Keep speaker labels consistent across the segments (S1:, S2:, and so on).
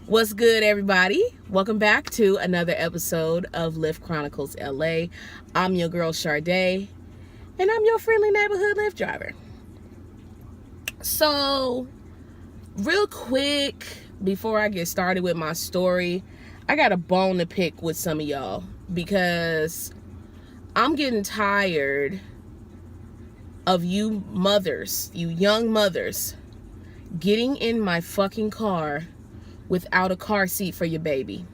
S1: What's good, everybody? Welcome back to another episode of Lyft Chronicles LA. I'm your girl Sharday, and I'm your friendly neighborhood Lyft driver. So, real quick, before I get started with my story, I got a bone to pick with some of y'all because I'm getting tired of you mothers, you young mothers, getting in my fucking car without a car seat for your baby.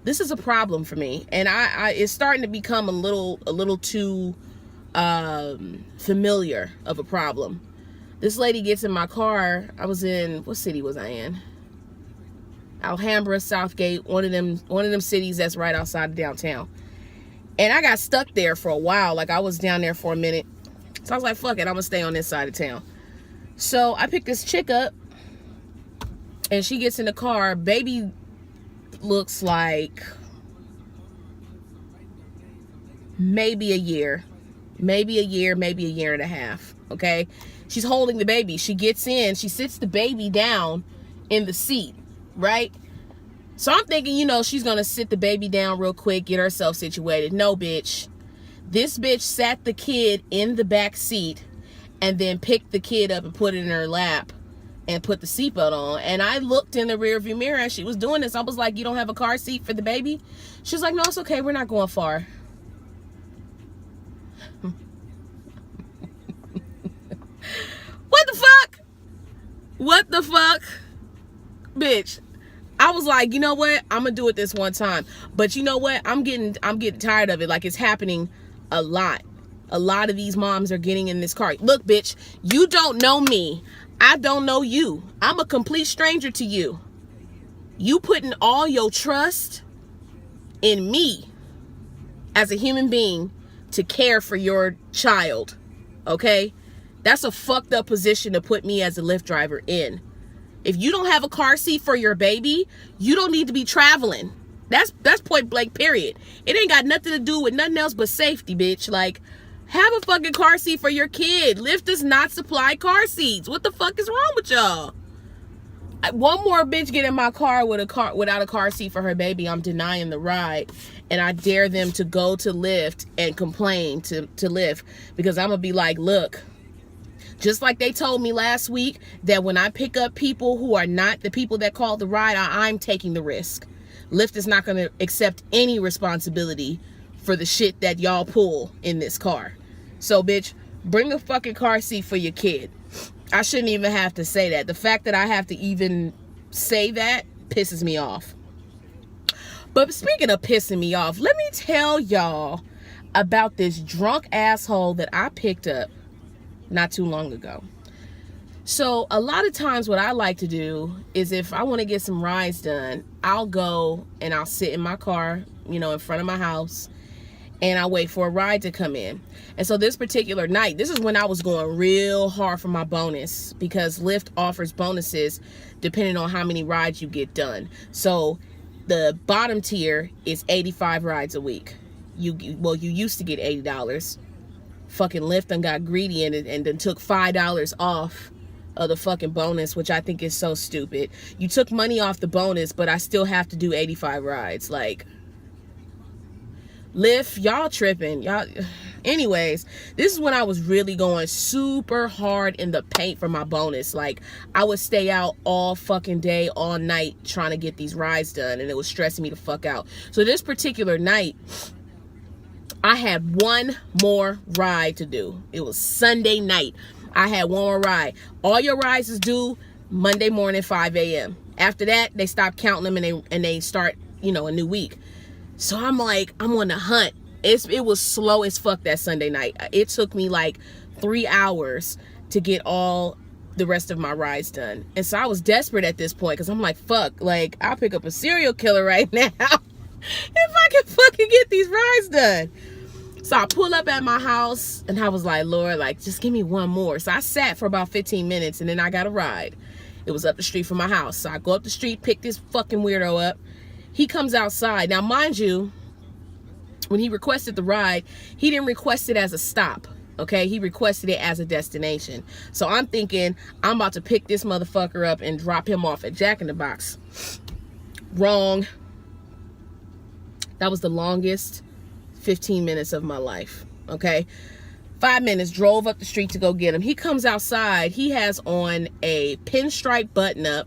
S1: This is a problem for me, and I it's starting to become a little too familiar of a problem. This lady gets in my car. I was in, what city was I in? Alhambra, Southgate, one of them cities that's right outside of downtown. And I got stuck there for a while. Like, I was down there for a minute. So I was like, fuck it, I'm gonna stay on this side of town. So I picked this chick up, and she gets in the car. Baby looks like maybe a year and a half. Okay, she's holding the baby. She gets in, she sits the baby down in the seat, right? So I'm thinking, she's gonna sit the baby down real quick, get herself situated. No, bitch. This bitch sat the kid in the back seat and then picked the kid up and put it in her lap and put the seatbelt on. And I looked in the rearview mirror as she was doing this. I was like, you don't have a car seat for the baby? She was like, no, it's okay, we're not going far. What the fuck? Bitch. I was like, you know what? I'm gonna do it this one time. But you know what? I'm getting tired of it. Like, it's happening a lot. A lot of these moms are getting in this car. Look, bitch, you don't know me. I don't know you. I'm a complete stranger to you. You putting all your trust in me as a human being to care for your child, okay? That's a fucked up position to put me as a Lyft driver in. If you don't have a car seat for your baby, you don't need to be traveling. That's point blank, period. It ain't got nothing to do with nothing else but safety, bitch. Like, have a fucking car seat for your kid. Lyft does not supply car seats. What the fuck is wrong with y'all? One more bitch get in my car without a car seat for her baby, I'm denying the ride. And I dare them to go to Lyft and complain to Lyft, because I'm gonna be like, look, just like they told me last week that when I pick up people who are not the people that called the ride, I'm taking the risk. Lyft is not going to accept any responsibility for the shit that y'all pull in this car. So, bitch, bring a fucking car seat for your kid. I shouldn't even have to say that. The fact that I have to even say that pisses me off. But speaking of pissing me off, let me tell y'all about this drunk asshole that I picked up not too long ago. So a lot of times what I like to do is, if I want to get some rides done, I'll go and I'll sit in my car, in front of my house, and I'll wait for a ride to come in. And so this particular night, this is when I was going real hard for my bonus, because Lyft offers bonuses depending on how many rides you get done. So the bottom tier is 85 rides a week. You used to get $80. Fucking Lyft done got greedy and then took $5 off of the fucking bonus, which I think is so stupid. You took money off the bonus, but I still have to do 85 rides. Like, Lyft, y'all tripping. Y'all. Anyways, this is when I was really going super hard in the paint for my bonus. Like, I would stay out all fucking day, all night, trying to get these rides done, and it was stressing me the fuck out. So this particular night, I had one more ride to do. It was Sunday night. I had one more ride. All your rides is due Monday morning, 5 a.m. After that, they stop counting them and they start, a new week. So I'm like, I'm on the hunt. It was slow as fuck that Sunday night. It took me like 3 hours to get all the rest of my rides done. And so I was desperate at this point, because I'm like, fuck, like, I'll pick up a serial killer right now if I can fucking get these rides done. So I pull up at my house and I was like, Lord, like, just give me one more. So I sat for about 15 minutes and then I got a ride. It was up the street from my house. So I go up the street, pick this fucking weirdo up. He comes outside. Now, mind you, when he requested the ride, he didn't request it as a stop. Okay, he requested it as a destination. So I'm thinking I'm about to pick this motherfucker up and drop him off at Jack in the Box. Wrong. That was the longest 15 minutes of my life. Okay. 5 minutes, drove up the street to go get him. He comes outside. He has on a pinstripe button-up,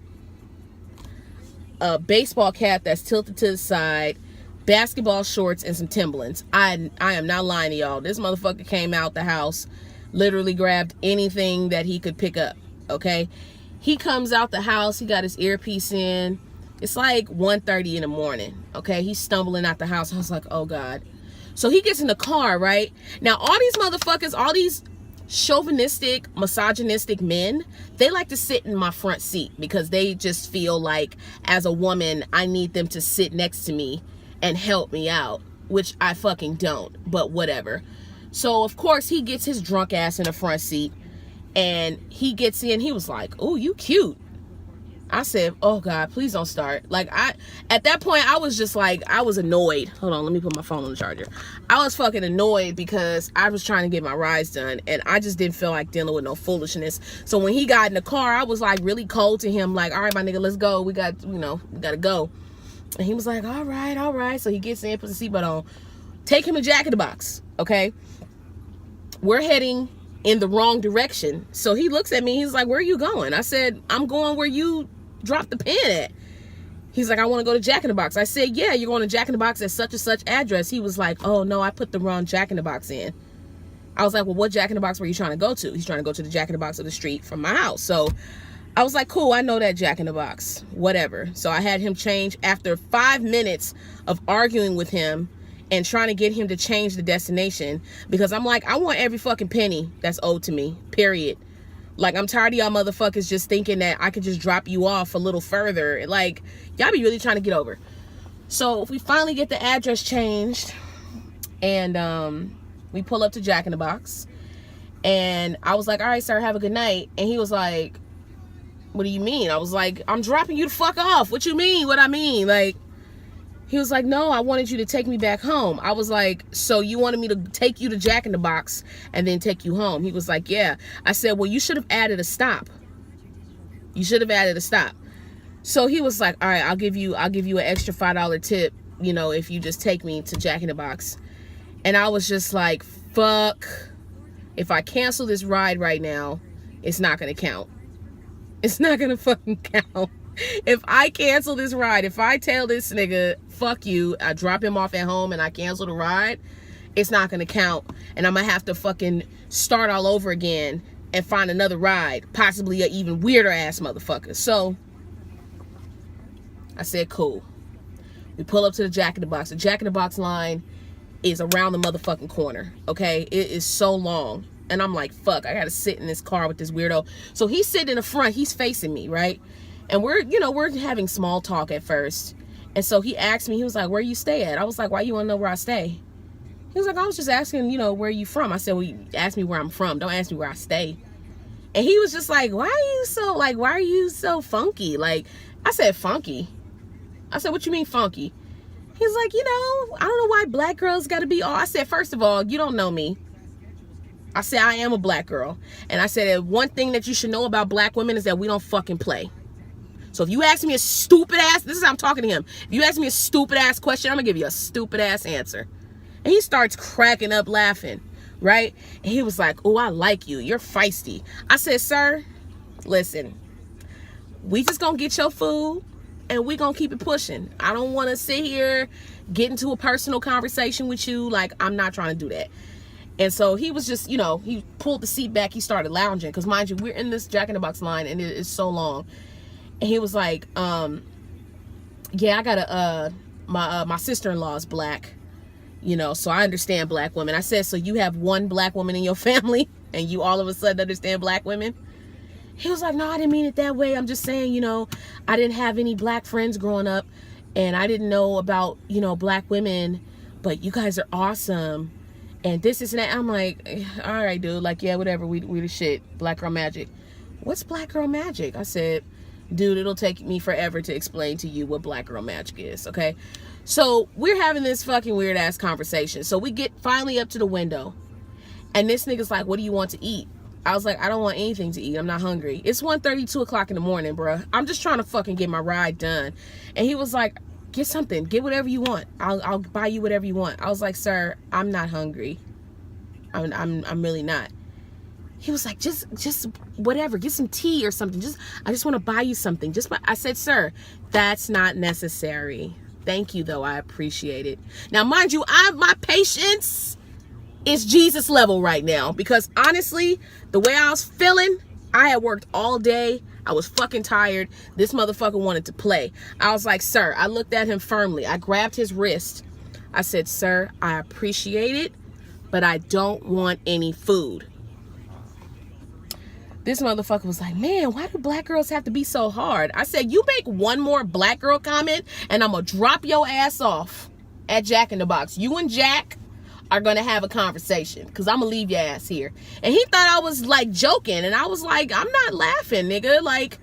S1: a baseball cap that's tilted to the side, basketball shorts, and some Timberlands. I am not lying to y'all. This motherfucker came out the house, literally grabbed anything that he could pick up, okay? He comes out the house. He got his earpiece in. It's like 1:30 in the morning, okay? He's stumbling out the house. I was like, oh, God. So he gets in the car, right? Now, all these motherfuckers, all these chauvinistic, misogynistic men, they like to sit in my front seat because they just feel like, as a woman, I need them to sit next to me and help me out, which I fucking don't, but whatever. So, of course, he gets his drunk ass in the front seat, and he gets in. He was like, oh, you cute. I said, oh, God, please don't start. Like, at that point, I was just like, I was annoyed. Hold on, let me put my phone on the charger. I was fucking annoyed because I was trying to get my rides done, and I just didn't feel like dealing with no foolishness. So when he got in the car, I was like really cold to him, like, all right, my nigga, let's go. We got, we got to go. And he was like, all right, all right. So he gets in, puts the seatbelt on. Take him to Jack in the Box, okay? We're heading in the wrong direction. So he looks at me. He's like, where are you going? I said, I'm going where you dropped the pin at. He's like, I want to go to Jack in the Box. I said, yeah, you're going to Jack in the Box at such and such address. He was like, oh, no, I put the wrong Jack in the Box in. I was like, well, what Jack in the Box were you trying to go to? He's trying to go to the Jack in the Box of the street from my house. So I was like, cool, I know that Jack in the Box, whatever. So I had him change after 5 minutes of arguing with him and trying to get him to change the destination, because I'm like, I want every fucking penny that's owed to me, period. Like, I'm tired of y'all motherfuckers just thinking that I could just drop you off a little further. Like, y'all be really trying to get over. So we finally get the address changed, and we pull up to Jack in the Box, and I was like, all right, sir, have a good night. And he was like, what do you mean? I was like, I'm dropping you the fuck off. What you mean? What I mean? Like, he was like, no, I wanted you to take me back home. I was like, so you wanted me to take you to Jack in the Box and then take you home? He was like, yeah. I said, well, you should have added a stop. You should have added a stop. So he was like, all right, I'll give you an extra $5 tip, if you just take me to Jack in the Box. And I was just like, fuck. If I cancel this ride right now, it's not going to count. It's not going to fucking count. If I cancel this ride, if I tell this nigga, fuck you, I drop him off at home and I cancel the ride, it's not going to count. And I'm going to have to fucking start all over again and find another ride, possibly an even weirder ass motherfucker. So I said, cool. We pull up to the Jack in the Box. The Jack in the Box line is around the motherfucking corner, okay? It is so long. And I'm like, fuck, I got to sit in this car with this weirdo. So he's sitting in the front. He's facing me, right? And we're having small talk at first. And so he asked me, he was like, where you stay at? I was like, why you want to know where I stay? He was like, I was just asking, where you from? I said, well, you ask me where I'm from. Don't ask me where I stay. And he was just like, why are you so funky? Like, I said, funky? I said, what you mean funky? He's like, I don't know why black girls got to be all. I said, first of all, you don't know me. I said, I am a black girl. And I said, one thing that you should know about black women is that we don't fucking play. So if you ask me a stupid ass, this is how I'm talking to him. If you ask me a stupid ass question, I'm gonna give you a stupid ass answer. And he starts cracking up laughing, right? And he was like, oh, I like you. You're feisty. I said, sir, listen, we just gonna get your food and we gonna keep it pushing. I don't wanna sit here, get into a personal conversation with you. Like, I'm not trying to do that. And so he was just, he pulled the seat back. He started lounging. Because mind you, we're in this Jack in the Box line and it is so long. And he was like, yeah, I got my sister-in-law is black, so I understand black women. I said, so you have one black woman in your family and you all of a sudden understand black women? He was like, no, I didn't mean it that way. I'm just saying, I didn't have any black friends growing up and I didn't know about, black women, but you guys are awesome. And this is that. I'm like, all right, dude, like, yeah, whatever. We the shit. Black girl magic. What's black girl magic? I said, dude, it'll take me forever to explain to you what black girl magic is, okay? So we're having this fucking weird ass conversation. So we get finally up to the window and this nigga's like, what do you want to eat? I was like, I don't want anything to eat. I'm not hungry. It's 1:30, 2 o'clock in the morning, bruh. I'm just trying to fucking get my ride done. And he was like, get something. Get whatever you want. I'll buy you whatever you want. I was like, sir, I'm not hungry. I'm really not. He was like, just whatever. Get some tea or something. I just want to buy you something. I said, sir, that's not necessary. Thank you, though. I appreciate it. Now, mind you, my patience is Jesus level right now, because honestly, the way I was feeling, I had worked all day. I was fucking tired. This motherfucker wanted to play. I was like, sir, I looked at him firmly. I grabbed his wrist. I said, sir, I appreciate it, but I don't want any food. This motherfucker was like, man, why do black girls have to be so hard? I said, you make one more black girl comment and I'm gonna drop your ass off at Jack in the Box. You and Jack are gonna have a conversation, because I'm gonna leave your ass here. And he thought I was like joking, and I was like, I'm not laughing, nigga. Like,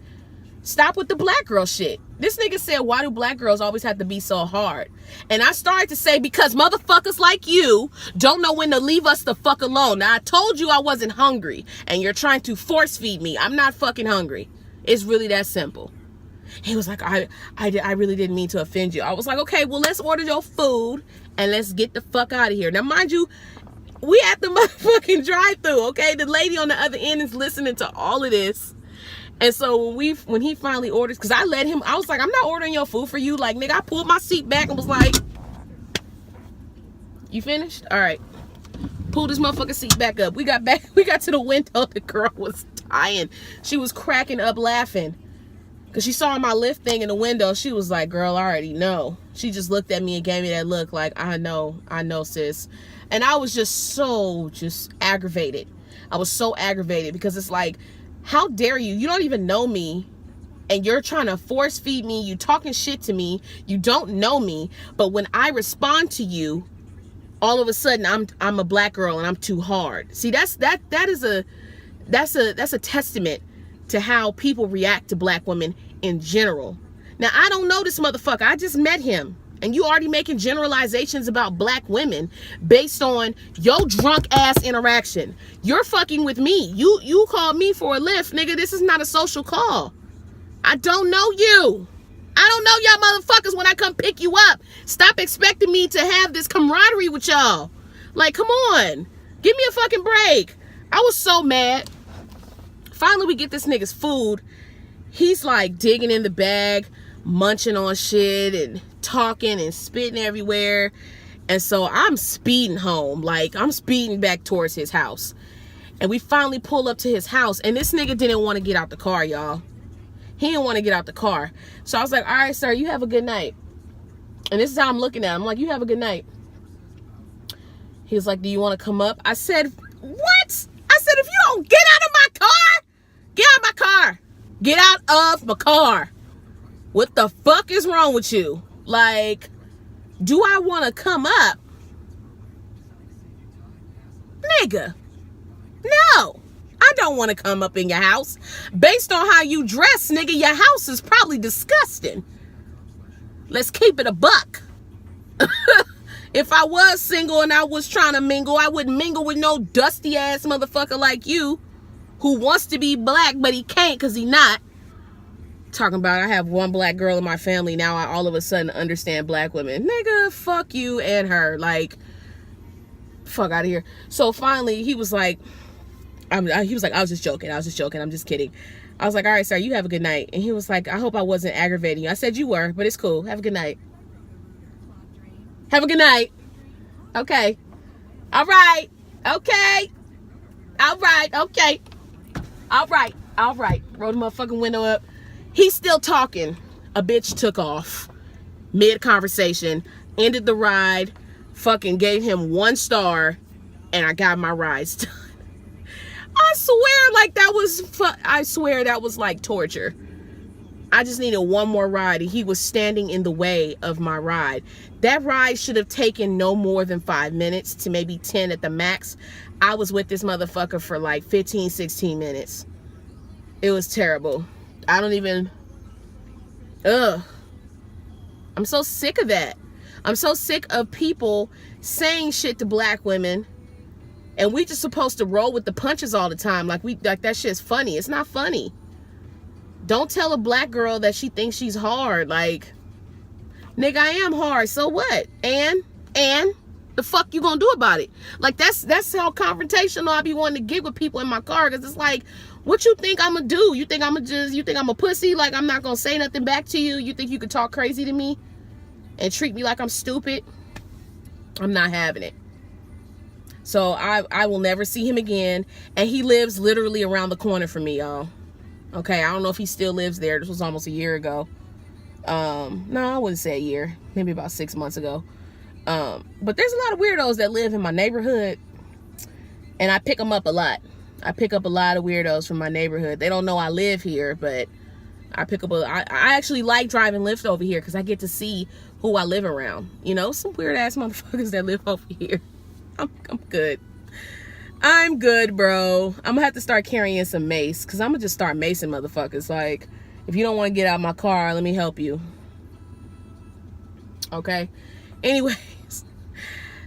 S1: stop with the black girl shit. This nigga said, why do black girls always have to be so hard? And I started to say, because motherfuckers like you don't know when to leave us the fuck alone. Now, I told you I wasn't hungry, and you're trying to force feed me. I'm not fucking hungry. It's really that simple. He was like, I really didn't mean to offend you. I was like, okay, well, let's order your food and let's get the fuck out of here. Now, mind you, we at the motherfucking drive-thru, okay? The lady on the other end is listening to all of this. And so when he finally orders, because I was like, I'm not ordering your food for you. Like, nigga, I pulled my seat back and was like, you finished? All right. Pulled this motherfucking seat back up. We got to the window. The girl was dying. She was cracking up laughing, because she saw my Lyft thing in the window. She was like, girl, I already know. She just looked at me and gave me that look like, I know, sis. And I was just aggravated. I was so aggravated, because it's like, how dare you? You don't even know me, and you're trying to force feed me. You talking shit to me. You don't know me. But when I respond to you, all of a sudden I'm a black girl and I'm too hard. See, that's a testament to how people react to black women in general. Now, I don't know this motherfucker. I just met him. And you already making generalizations about black women based on your drunk ass interaction. You're fucking with me. You called me for a Lyft, nigga. This is not a social call. I don't know you. I don't know y'all motherfuckers when I come pick you up. Stop expecting me to have this camaraderie with y'all. Like, come on. Give me a fucking break. I was so mad. Finally, we get this nigga's food. He's like digging in the bag, munching on shit and talking and spitting everywhere. And so I'm speeding home. Like, I'm speeding back towards his house. And we finally pull up to his house. And this nigga didn't want to get out the car, y'all. He didn't want to get out the car. So I was like, all right, sir, you have a good night. And this is how I'm looking at him. I'm like, you have a good night. He was like, do you want to come up? I said, what? I said, if you don't get out of my car, get out of my car. Get out of my car. What the fuck is wrong with you? Like, do I want to come up? Nigga, no. I don't want to come up in your house. Based on how you dress, nigga, your house is probably disgusting. Let's keep it a buck. If I was single and I was trying to mingle, I wouldn't mingle with no dusty ass motherfucker like you, who wants to be black but he can't because he not. Talking about I have one black girl in my family, now I all of a sudden understand black women. Nigga, fuck you and her. Like, fuck out of here. So finally he was like, I was just joking. I'm just kidding. I was like, all right, sir, you have a good night. And he was like, I hope I wasn't aggravating you. I said you were, but it's cool. Have a good night. Have a good night. Okay. All right. Okay. All right. Okay. All right. All right. Roll the motherfucking window up. He's still talking. A bitch took off mid-conversation, ended the ride, fucking gave him 1 star, and I got my rides done. I swear that was like torture. I just needed 1 more ride, and he was standing in the way of my ride. That ride should have taken no more than 5 minutes to maybe 10 at the max. I was with this motherfucker for like 15, 16 minutes. It was terrible. I'm so sick of that. I'm so sick of people saying shit to black women And we just supposed to roll with the punches all the time. Like that shit's funny. It's not funny. Don't tell a black girl that she thinks she's hard. Like, nigga, I am hard. So what? And the fuck you gonna do about it? Like, that's how confrontational I be wanting to get with people in my car. Cause it's like, what you think I'm gonna do? You think I'm a pussy? Like, I'm not gonna say nothing back to you? You think you could talk crazy to me and treat me like I'm stupid? I'm not having it. So I will never see him again. And he lives literally around the corner from me, y'all. Okay, I don't know if he still lives there. This was almost a year ago. No, I wouldn't say a year. Maybe about 6 months ago. But there's a lot of weirdos that live in my neighborhood. And I pick them up a lot. I pick up a lot of weirdos from my neighborhood. They don't know I live here, but I pick up I actually like driving Lyft over here because I get to see who I live around. You know, some weird ass motherfuckers that live over here. I'm good. I'm good, bro. I'm gonna have to start carrying some mace because I'm gonna just start macing motherfuckers. Like, if you don't want to get out of my car, let me help you. Okay? Anyways,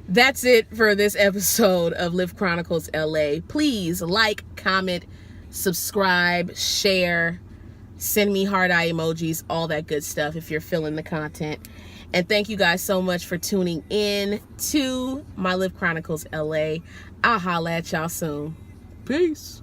S1: that's it for this episode of Lyft Chronicles LA. Please like, comment, subscribe, share, send me heart eye emojis, all that good stuff if you're feeling the content. And thank you guys so much for tuning in to my Lyft Chronicles LA. I'll holla at y'all soon. Peace.